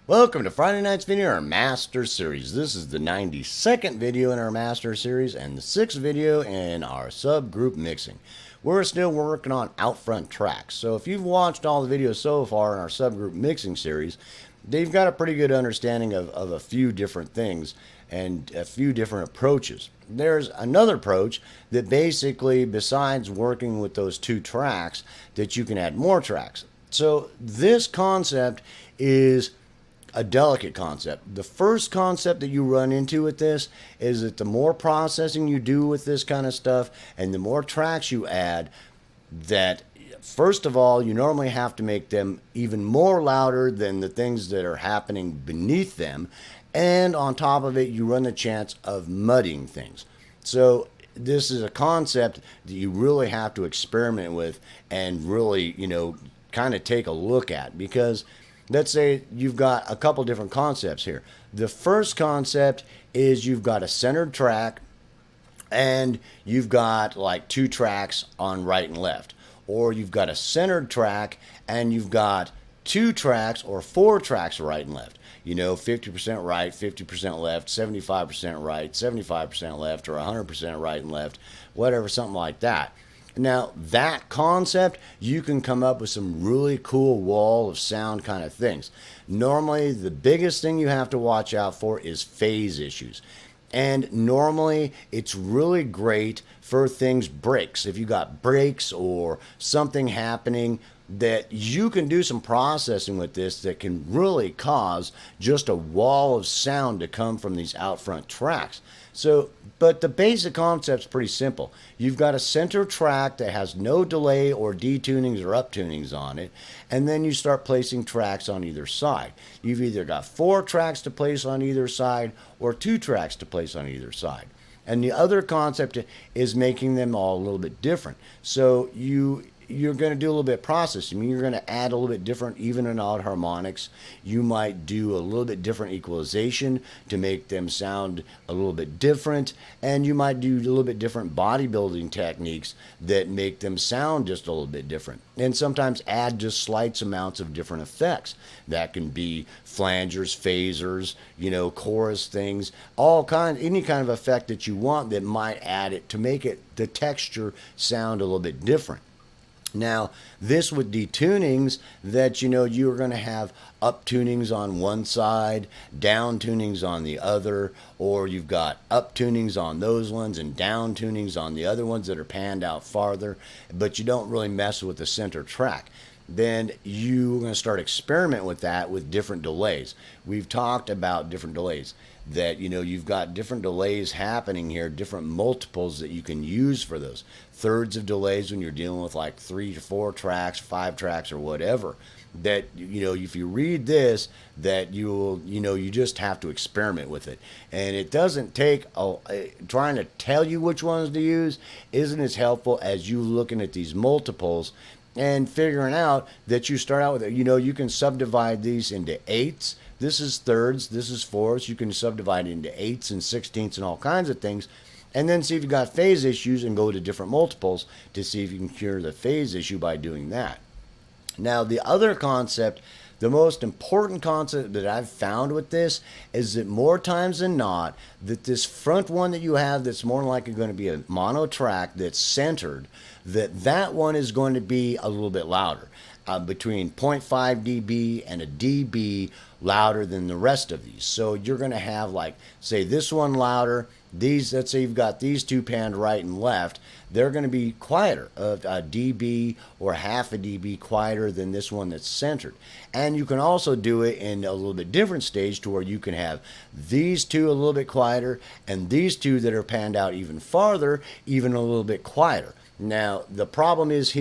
Welcome to Friday night's video in our Master Series. This is the 92nd video in our Master Series and the 6th video in our subgroup mixing. We're still working on OutFront tracks, so if you've watched all the videos so far in our subgroup mixing series, they've got a pretty good understanding of a few different things and a few different approaches. There's another approach that basically, besides working with those two tracks, that you can add more tracks. So this concept is a delicate concept. The first concept that you run into with this is that the more processing you do with this kind of stuff and the more tracks you add, that first of all, you normally have to make them even more louder than the things that are happening beneath them. And on top of it, you run the chance of muddying things. So this is a concept that you really have to experiment with and really, kind of take a look at, because let's say you've got a couple different concepts here. The first concept is you've got a centered track and you've got like two tracks on right and left. Or you've got a centered track and you've got two tracks or four tracks right and left. 50% right, 50% left, 75% right, 75% left, or 100% right and left, whatever, something like that. Now, that concept, you can come up with some really cool wall of sound kind of things. Normally, the biggest thing you have to watch out for is phase issues. And normally, it's really great for things breaks. If you got breaks or something happening, that you can do some processing with this that can really cause just a wall of sound to come from these out front tracks. So, but the basic concept's pretty simple. You've got a center track that has no delay or detunings or uptunings on it, and then you start placing tracks on either side. You've either got four tracks to place on either side or two tracks to place on either side. And the other concept is making them all a little bit different. So you're going to do a little bit of processing. You're going to add a little bit different even and odd harmonics. You might do a little bit different equalization to make them sound a little bit different. And you might do a little bit different bodybuilding techniques that make them sound just a little bit different. And sometimes add just slight amounts of different effects. That can be flangers, phasers, chorus things, any kind of effect that you want that might add it to make it the texture sound a little bit different. Now, this with detunings, that you're going to have up tunings on one side, down tunings on the other, or you've got up tunings on those ones and down tunings on the other ones that are panned out farther, but you don't really mess with the center track. Then you're going to start experimenting with that with different delays. We've talked about different delays, that you've got different delays happening here, different multiples that you can use for those. Thirds of delays when you're dealing with like 3 to 4 tracks, 5 tracks, or whatever. That if you read this, that you just have to experiment with it, and it doesn't take trying to tell you which ones to use isn't as helpful as you looking at these multiples and figuring out that you start out with you can subdivide these into eighths. This is thirds, this is fourths. You can subdivide it into eighths and sixteenths and all kinds of things, and then see if you got phase issues and go to different multiples to see if you can cure the phase issue by doing that. Now, the other concept, the most important concept that I've found with this, is that more times than not, that this front one that you have that's more likely going to be a mono track that's centered, that one is going to be a little bit louder, between 0.5 dB and a dB louder than the rest of these. So you're going to have, like, say this one louder. Let's say you've got these two panned right and left. They're going to be quieter, a dB or half a dB quieter than this one that's centered. And you can also do it in a little bit different stage, to where you can have these two a little bit quieter and these two that are panned out even farther, even a little bit quieter. Now, the problem is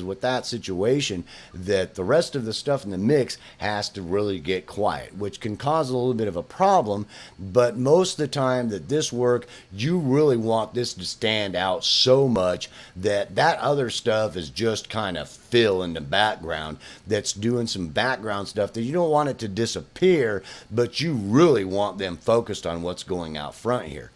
with that situation, that the rest of the stuff in the mix has to really get quiet, which can cause a little bit of a problem. But most of the time that this work, you really want this to stand out so much that other stuff is just kind of fill in the background, that's doing some background stuff that you don't want it to disappear, but you really want them focused on what's going out front here.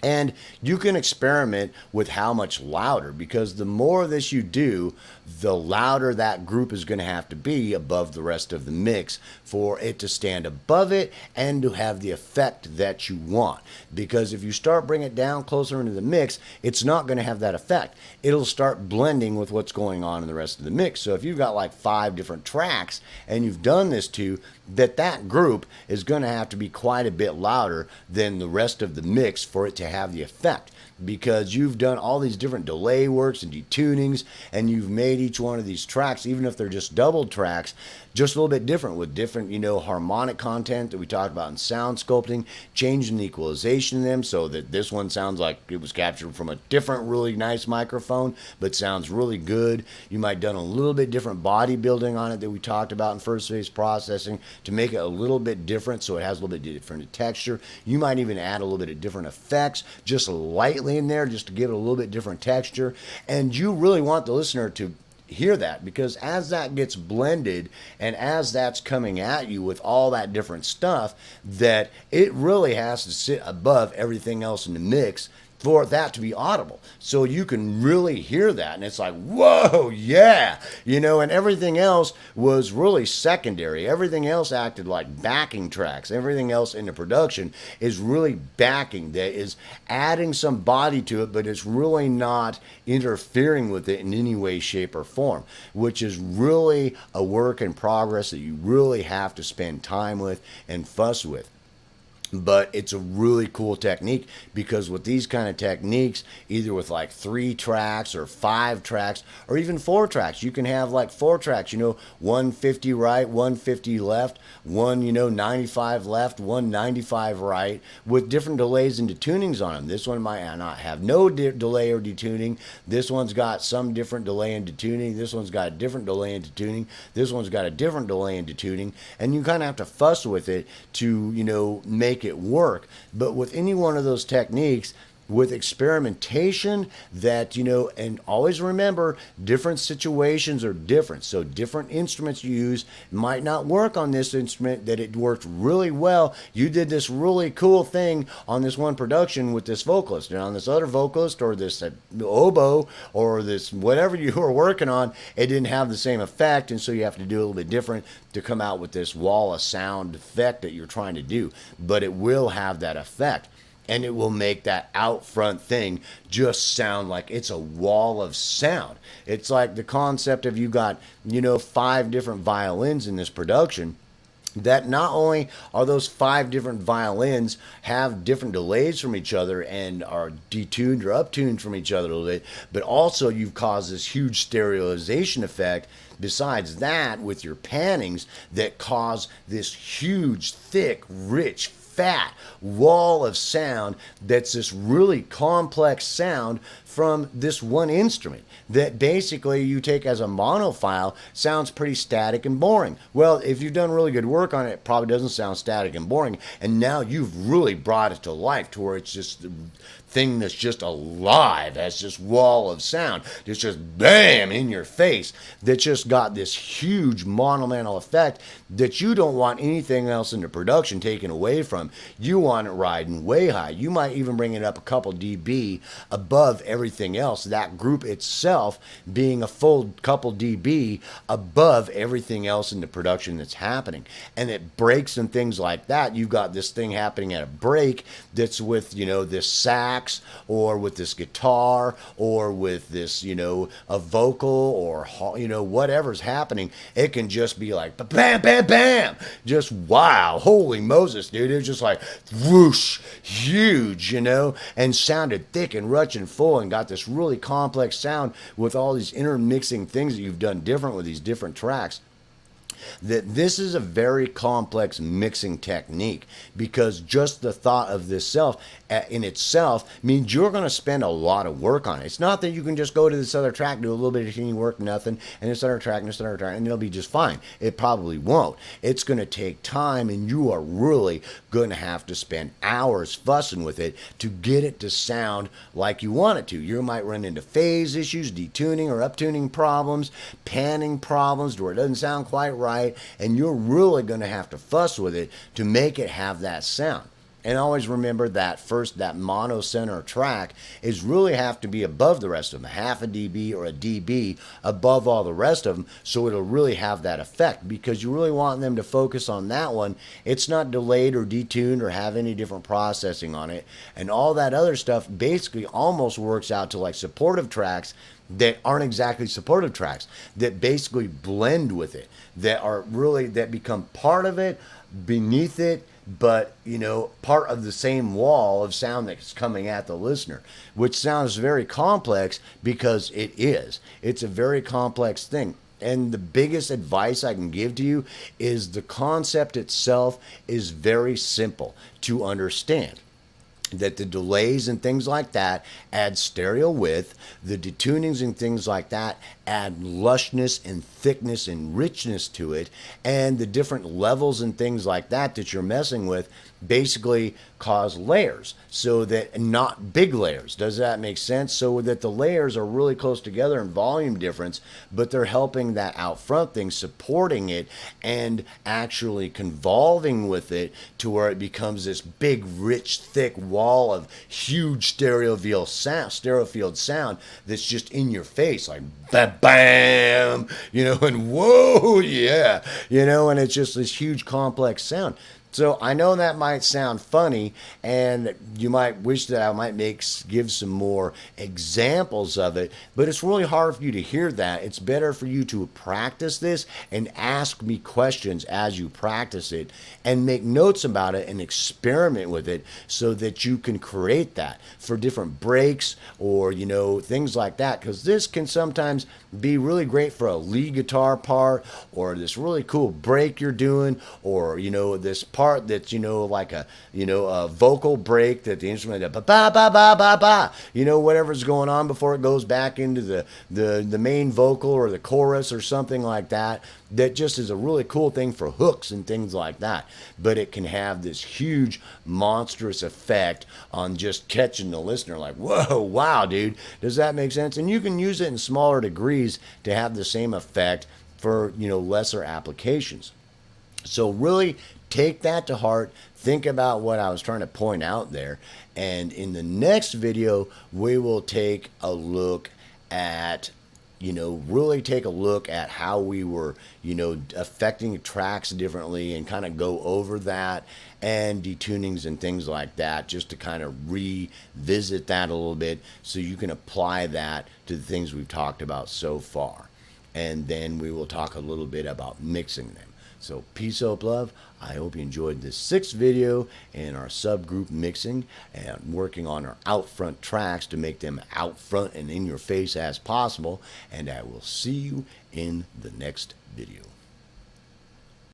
And you can experiment with how much louder, because the more of this you do, the louder that group is going to have to be above the rest of the mix for it to stand above it and to have the effect that you want. Because if you start bringing it down closer into the mix, it's not going to have that effect. It'll start blending with what's going on in the rest of the mix. So if you've got like 5 different tracks and you've done this to, that group is going to have to be quite a bit louder than the rest of the mix for it to have the effect, because you've done all these different delay works and detunings, and you've made each one of these tracks, even if they're just double tracks, just a little bit different with different, harmonic content that we talked about in sound sculpting, changing the equalization in them so that this one sounds like it was captured from a different really nice microphone, but sounds really good. You might have done a little bit different body building on it that we talked about in first phase processing to make it a little bit different so it has a little bit different texture. You might even add a little bit of different effects just lightly in there just to give it a little bit different texture. And you really want the listener to hear that, because as that gets blended and as that's coming at you with all that different stuff, that it really has to sit above everything else in the mix for that to be audible. So you can really hear that, and it's like, whoa, yeah, and everything else was really secondary. Everything else acted like backing tracks. Everything else in the production is really backing, that is adding some body to it, but it's really not interfering with it in any way, shape, or form, which is really a work in progress that you really have to spend time with and fuss with. But it's a really cool technique, because with these kind of techniques, either with like 3 tracks or 5 tracks or even 4 tracks, you can have like 4 tracks, 150 right, 150 left, 95 left, 195 right, with different delays and detunings on them. This one might not have no delay or detuning. This one's got some different delay and detuning. This one's got a different delay and detuning. This one's got a different delay and detuning. And you kind of have to fuss with it to, make it work. But with any one of those techniques, with experimentation, that and always remember, different situations are different. So different instruments you use might not work on this instrument that it worked really well. You did this really cool thing on this one production with this vocalist, and on this other vocalist or this oboe or this whatever you were working on, it didn't have the same effect, and so you have to do a little bit different to come out with this wall of sound effect that you're trying to do. But it will have that effect, and it will make that out front thing just sound like it's a wall of sound. It's like the concept of you got, 5 different violins in this production, that not only are those 5 different violins have different delays from each other and are detuned or uptuned from each other a little bit, but also you've caused this huge stereoization effect besides that with your pannings that cause this huge, thick, rich, fat wall of sound that's this really complex sound from this one instrument that basically you take as a monophile sounds pretty static and boring. Well, if you've done really good work on it, it probably doesn't sound static and boring, and now you've really brought it to life to where it's just thing that's just alive, has this wall of sound that's just bam in your face, that just got this huge monumental effect that you don't want anything else in the production taken away from. You want it riding way high. You might even bring it up a couple dB above everything else, that group itself being a full couple dB above everything else in the production that's happening. And it breaks and things like that. You've got this thing happening at a break that's with, this sax, or with this guitar, or with this, a vocal, or, whatever's happening. It can just be like, bam, bam, bam. Just wow. Holy Moses, dude. It was just like, whoosh, huge, and sounded thick and rich and full, and got this really complex sound with all these intermixing things that you've done different with these different tracks. That this is a very complex mixing technique, because just the thought of this in itself means you're going to spend a lot of work on it. It's not that you can just go to this other track, do a little bit of tuning work, nothing, and this other track, and this other track, and it'll be just fine. It probably won't. It's going to take time, and you are really going to have to spend hours fussing with it to get it to sound like you want it to. You might run into phase issues, detuning or uptuning problems, panning problems where it doesn't sound quite right, and you're really going to have to fuss with it to make it have that sound. And always remember that first, that mono center track is really have to be above the rest of them, half a dB or a dB above all the rest of them, so it'll really have that effect, because you really want them to focus on that one. It's not delayed or detuned or have any different processing on it. And all that other stuff basically almost works out to like supportive tracks that aren't exactly supportive tracks, that basically blend with it, that are really, that become part of it, beneath it, but part of the same wall of sound that's coming at the listener, which sounds very complex, because it is. It's a very complex thing. And the biggest advice I can give to you is the concept itself is very simple to understand. That the delays and things like that add stereo width, the detunings and things like that add lushness and thickness and richness to it, and the different levels and things like that that you're messing with basically cause layers, so that, not big layers. Does that make sense? So that the layers are really close together in volume difference, but they're helping that out front thing, supporting it and actually convolving with it to where it becomes this big, rich, thick wall of huge stereo field sound that's just in your face, like bam, bam, and whoa, yeah, and it's just this huge complex sound. So I know that might sound funny, and you might wish that I might give some more examples of it, but it's really hard for you to hear that. It's better for you to practice this and ask me questions as you practice it, and make notes about it and experiment with it, so that you can create that for different breaks or things like that, because this can sometimes be really great for a lead guitar part, or this really cool break you're doing, or this part that's like a vocal break that the instrument ba ba ba ba ba ba, whatever's going on before it goes back into the main vocal or the chorus or something like that. That just is a really cool thing for hooks and things like that. But it can have this huge, monstrous effect on just catching the listener, like, whoa, wow, dude. Does that make sense? And you can use it in smaller degrees to have the same effect for, lesser applications. So really take that to heart. Think about what I was trying to point out there. And in the next video, we will take a look at really take a look at how we were, affecting tracks differently, and kind of go over that, and detunings and things like that, just to kind of revisit that a little bit, so you can apply that to the things we've talked about so far. And then we will talk a little bit about mixing them. So peace, hope, love. I hope you enjoyed this 6th video in our subgroup mixing and working on our out front tracks to make them out front and in your face as possible. And I will see you in the next video.